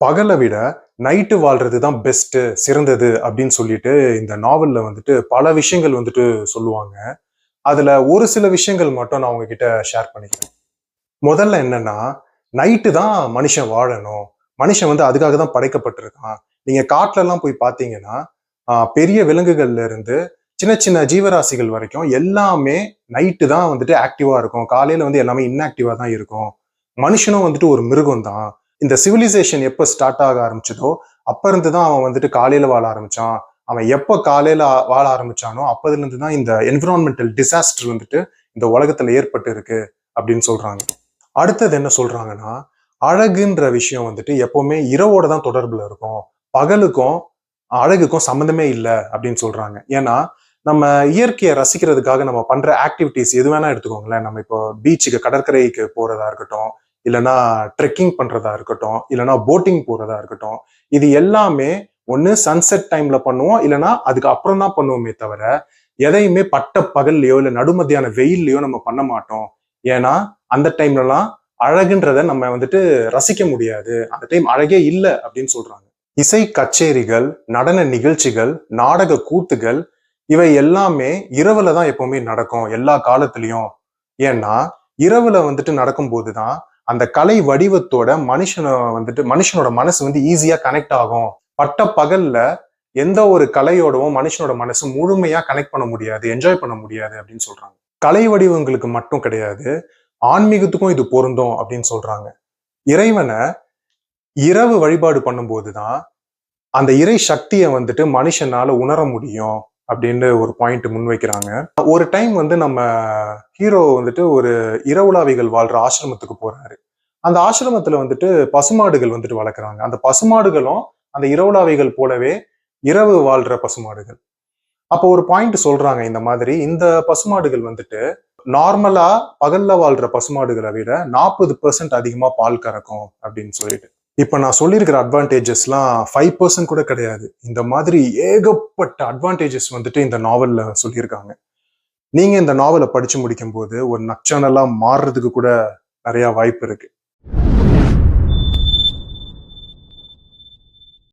பகலை விட நைட்டு வாழ்றது தான் பெஸ்ட் சிறந்தது அப்படின்னு சொல்லிட்டு இந்த நாவல்ல வந்துட்டு பல விஷயங்கள் வந்துட்டு சொல்லுவாங்க. அதுல ஒரு சில விஷயங்கள் மட்டும் நான் உங்ககிட்ட ஷேர் பண்ணிக்கிறேன். முதல்ல என்னன்னா, நைட்டு தான் மனுஷன் வாழணும். மனுஷன் வந்து அதுக்காக தான் படைக்கப்பட்டிருக்கான். நீங்க காட்டுல எல்லாம் போய் பார்த்தீங்கன்னா, பெரிய விலங்குகள்ல இருந்து சின்ன சின்ன ஜீவராசிகள் வரைக்கும் எல்லாமே நைட்டு தான் வந்துட்டு ஆக்டிவா இருக்கும். காலையில வந்து எல்லாமே இன்ஆக்டிவா தான் இருக்கும். மனுஷனும் வந்துட்டு ஒரு மிருகம் தான். இந்த சிவிலைசேஷன் எப்ப ஸ்டார்ட் ஆக ஆரம்பிச்சதோ, அப்ப இருந்து தான் அவன் வந்துட்டு காலையில வாழ ஆரம்பிச்சான். அவன் எப்ப காலையில வாழ ஆரம்பிச்சானோ, அப்பதுல இருந்து தான் இந்த என்விரான்மெண்டல் டிசாஸ்டர் வந்துட்டு இந்த உலகத்துல ஏற்பட்டு இருக்கு அப்படின்னு சொல்றாங்க. அடுத்தது என்ன சொல்றாங்கன்னா, அழகுன்ற விஷயம் வந்துட்டு எப்பவுமே இரவோட தான் தொடர்புல இருக்கும். பகலுக்கும் அழகுக்கும் சம்மந்தமே இல்லை அப்படின்னு சொல்றாங்க. ஏன்னா நம்ம இயற்கையை ரசிக்கிறதுக்காக நம்ம பண்ற ஆக்டிவிட்டிஸ் எது வேணா எடுத்துக்கோங்களேன். நம்ம இப்போ பீச்சுக்கு கடற்கரைக்கு போறதா இருக்கட்டும், இல்லைன்னா ட்ரெக்கிங் பண்றதா இருக்கட்டும், இல்லைன்னா போட்டிங் போறதா இருக்கட்டும், இது எல்லாமே ஒண்ணு சன்செட் டைம்ல பண்ணுவோம், இல்லைன்னா அதுக்கு அப்புறம் தான் பண்ணுவோமே தவிர எதையுமே பட்ட பகல்லையோ இல்ல நடுமத்தியான வெயில்லையோ நம்ம பண்ண மாட்டோம். ஏன்னா அந்த டைம்லலாம் அழகுன்றத நம்ம வந்துட்டு ரசிக்க முடியாது. அந்த டைம் அழகே இல்லை அப்படின்னு சொல்றாங்க. இசை கச்சேரிகள், நடன நிகழ்ச்சிகள், நாடக கூத்துகள் இவை எல்லாமே இரவுல தான் எப்பவுமே நடக்கும் எல்லா காலத்திலயும். ஏன்னா இரவுல வந்துட்டு நடக்கும் போதுதான் அந்த கலை வடிவத்தோட மனுஷனோட மனசு வந்து ஈஸியா கனெக்ட் ஆகும். பட்ட பகல்ல எந்த ஒரு கலையோடவும் மனுஷனோட மனசு முழுமையா கனெக்ட் பண்ண முடியாது, என்ஜாய் பண்ண முடியாது அப்படின்னு சொல்றாங்க. கலை வடிவங்களுக்கு மட்டும் கிடையாது, ஆன்மீகத்துக்கும் இது பொருந்தும் அப்படின்னு சொல்றாங்க. இறைவனை இரவு வழிபாடு பண்ணும்போதுதான் அந்த இறை சக்தியை வந்துட்டு மனுஷனால உணர முடியும் அப்படின்னு ஒரு பாயிண்ட் முன்வைக்கிறாங்க. ஒரு டைம் வந்து நம்ம ஹீரோ வந்துட்டு ஒரு இரவுலாவிகள் வாழ்ற ஆசிரமத்துக்கு போறாரு. அந்த ஆசிரமத்துல வந்துட்டு பசுமாடுகள் வந்துட்டு வளர்க்குறாங்க. அந்த பசுமாடுகளும் அந்த இரவுலாவிகள் போலவே இரவு வாழ்ற பசுமாடுகள். அப்போ ஒரு பாயிண்ட் சொல்றாங்க, இந்த மாதிரி இந்த பசுமாடுகள் வந்துட்டு நார்மலா பகல்ல வாழ்ற பசுமாடுகளை விட 40% அதிகமா பால் கறக்கும் அப்படின்னு சொல்லிட்டு. இப்ப நான் சொல்லியிருக்கிற அட்வான்டேஜஸ்லாம் 5% கூட கிடையாது. இந்த மாதிரி ஏகப்பட்ட அட்வான்டேஜஸ் வந்துட்டு இந்த நாவல்ல சொல்லியிருக்காங்க. நீங்க இந்த நாவலை படிச்சு முடிக்கும் போது ஒரு நற்சானலா மாறுறதுக்கு கூட நிறைய வாய்ப்பு இருக்கு.